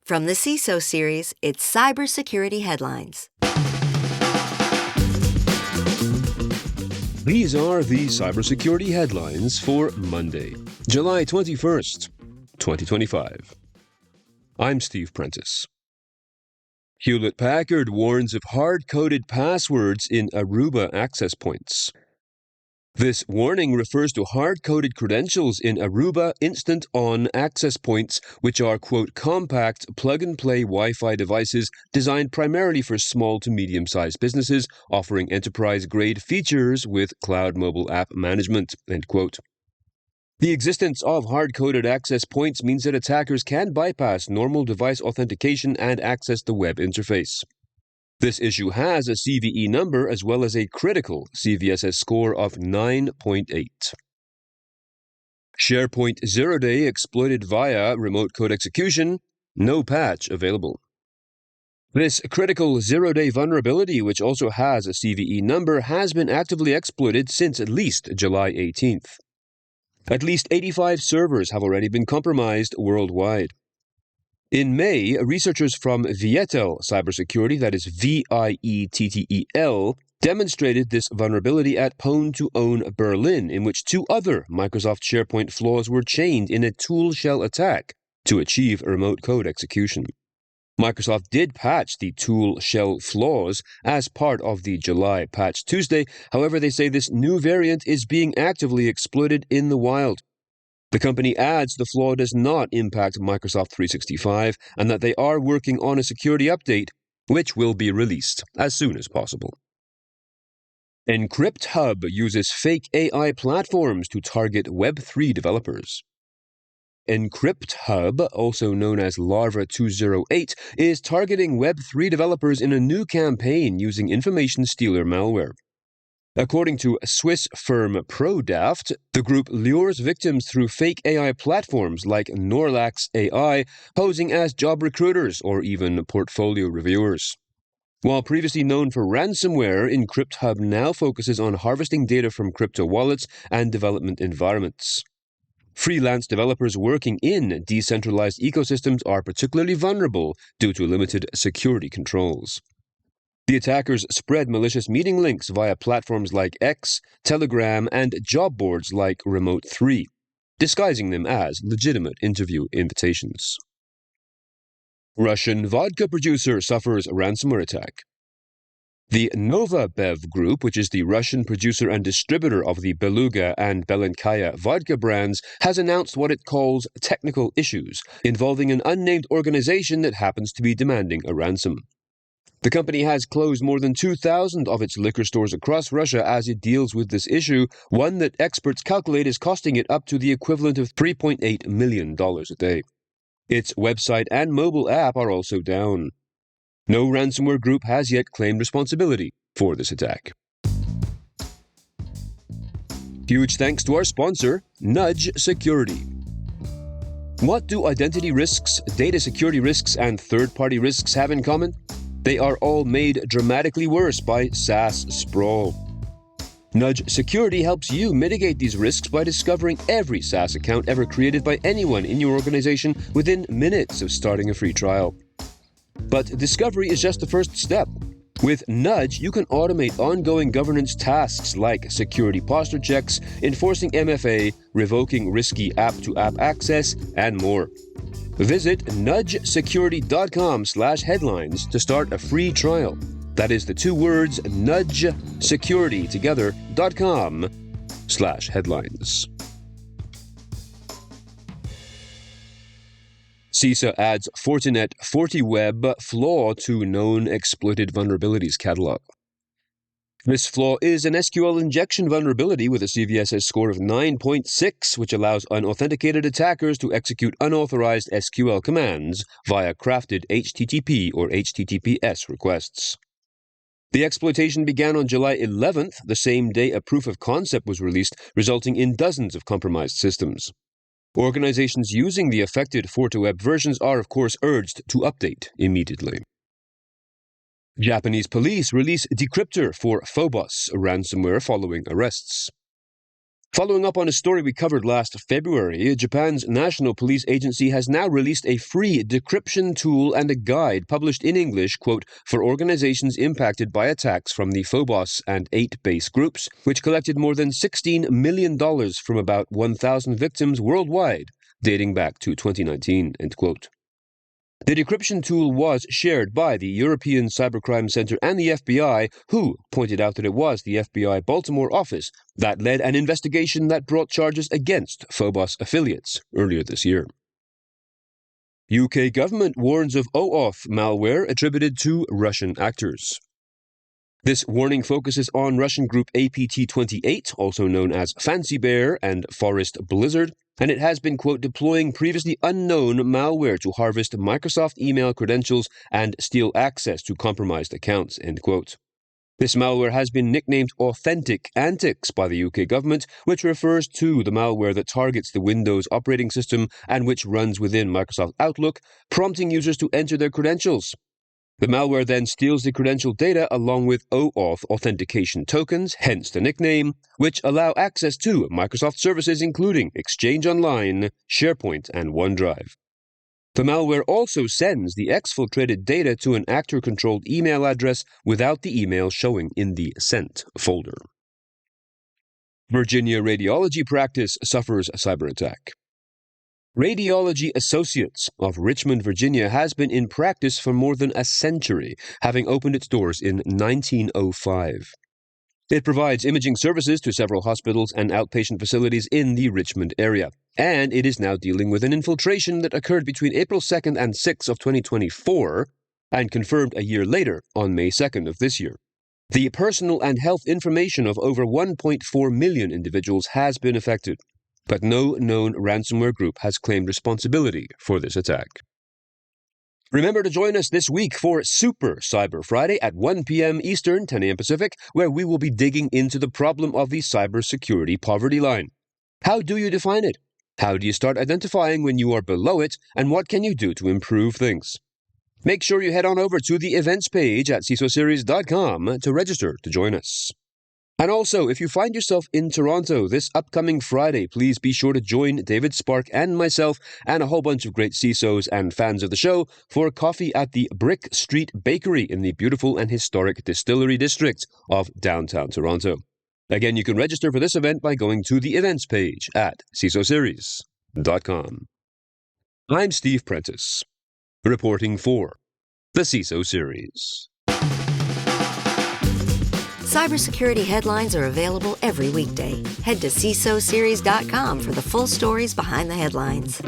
From the CISO series, it's Cybersecurity Headlines. These are the cybersecurity headlines for Monday, July 21st, 2025. I'm Steve Prentice. Hewlett Packard warns of hard-coded passwords in Aruba access points. This warning refers to hard-coded credentials in Aruba instant-on access points, which are, quote, compact, plug-and-play Wi-Fi devices designed primarily for small to medium-sized businesses, offering enterprise-grade features with cloud mobile app management, end quote. The existence of hard-coded access points means that attackers can bypass normal device authentication and access the web interface. This issue has a CVE number as well as a critical CVSS score of 9.8. SharePoint zero-day exploited via remote code execution, no patch available. This critical zero-day vulnerability, which also has a CVE number, has been actively exploited since at least July 18th. At least 85 servers have already been compromised worldwide. In May, researchers from Viettel Cybersecurity, that is VIETTEL, demonstrated this vulnerability at Pwn2Own Berlin, in which two other Microsoft SharePoint flaws were chained in a tool shell attack to achieve remote code execution. Microsoft did patch the tool shell flaws as part of the July Patch Tuesday. However, they say this new variant is being actively exploited in the wild. The company adds the flaw does not impact Microsoft 365 and that they are working on a security update, which will be released as soon as possible. Encrypt Hub uses fake AI platforms to target Web3 developers. Encrypt Hub, also known as Larva 208, is targeting Web3 developers in a new campaign using information stealer malware. According to Swiss firm ProDaft, the group lures victims through fake AI platforms like Norlax AI, posing as job recruiters or even portfolio reviewers. While previously known for ransomware, Encrypt Hub now focuses on harvesting data from crypto wallets and development environments. Freelance developers working in decentralized ecosystems are particularly vulnerable due to limited security controls. The attackers spread malicious meeting links via platforms like X, Telegram, and job boards like Remote3, disguising them as legitimate interview invitations. Russian vodka producer suffers ransomware attack. The Novabev Group, which is the Russian producer and distributor of the Beluga and Belenkaya vodka brands, has announced what it calls technical issues involving an unnamed organization that happens to be demanding a ransom. The company has closed more than 2,000 of its liquor stores across Russia as it deals with this issue, one that experts calculate is costing it up to the equivalent of $3.8 million a day. Its website and mobile app are also down. No ransomware group has yet claimed responsibility for this attack. Huge thanks to our sponsor, Nudge Security. What do identity risks, data security risks, and third-party risks have in common? They are all made dramatically worse by SaaS sprawl. Nudge Security helps you mitigate these risks by discovering every SaaS account ever created by anyone in your organization within minutes of starting a free trial. But discovery is just the first step. With Nudge, you can automate ongoing governance tasks like security posture checks, enforcing MFA, revoking risky app-to-app access, and more. Visit nudgesecurity.com/headlines to start a free trial. That is the two words nudgesecurity.com/headlines. CISA adds Fortinet FortiWeb flaw to known exploited vulnerabilities catalog. This flaw is an SQL injection vulnerability with a CVSS score of 9.6, which allows unauthenticated attackers to execute unauthorized SQL commands via crafted HTTP or HTTPS requests. The exploitation began on July 11th, the same day a proof of concept was released, resulting in dozens of compromised systems. Organizations using the affected FortiWeb versions are, of course, urged to update immediately. Japanese police release decryptor for Phobos ransomware following arrests. Following up on a story we covered last February, Japan's National Police Agency has now released a free decryption tool and a guide published in English, quote, for organizations impacted by attacks from the Phobos and 8 base groups, which collected more than $16 million from about 1,000 victims worldwide, dating back to 2019, end quote. The decryption tool was shared by the European Cybercrime Center and the FBI, who pointed out that it was the FBI Baltimore office that led an investigation that brought charges against Phobos affiliates earlier this year. UK government warns of OAuth malware attributed to Russian actors. This warning focuses on Russian group APT28, also known as Fancy Bear and Forest Blizzard, and it has been, quote, deploying previously unknown malware to harvest Microsoft email credentials and steal access to compromised accounts, end quote. This malware has been nicknamed Authentic Antics by the UK government, which refers to the malware that targets the Windows operating system and which runs within Microsoft Outlook, prompting users to enter their credentials. The malware then steals the credential data along with OAuth authentication tokens, hence the nickname, which allow access to Microsoft services including Exchange Online, SharePoint, and OneDrive. The malware also sends the exfiltrated data to an actor-controlled email address without the email showing in the Sent folder. Virginia radiology practice suffers cyber attack. Radiology Associates of Richmond, Virginia has been in practice for more than a century, having opened its doors in 1905. It provides imaging services to several hospitals and outpatient facilities in the Richmond area, and it is now dealing with an infiltration that occurred between April 2nd and 6th of 2024 and confirmed a year later on May 2nd of this year. The personal and health information of over 1.4 million individuals has been affected, but no known ransomware group has claimed responsibility for this attack. Remember to join us this week for Super Cyber Friday at 1 p.m. Eastern, 10 a.m. Pacific, where we will be digging into the problem of the cybersecurity poverty line. How do you define it? How do you start identifying when you are below it, and what can you do to improve things? Make sure you head on over to the events page at cisoseries.com to register to join us. And also, if you find yourself in Toronto this upcoming Friday, please be sure to join David Spark and myself and a whole bunch of great CISOs and fans of the show for coffee at the Brick Street Bakery in the beautiful and historic Distillery District of downtown Toronto. Again, you can register for this event by going to the events page at cisoseries.com. I'm Steve Prentice, reporting for the CISO Series. Cybersecurity headlines are available every weekday. Head to CISOseries.com for the full stories behind the headlines.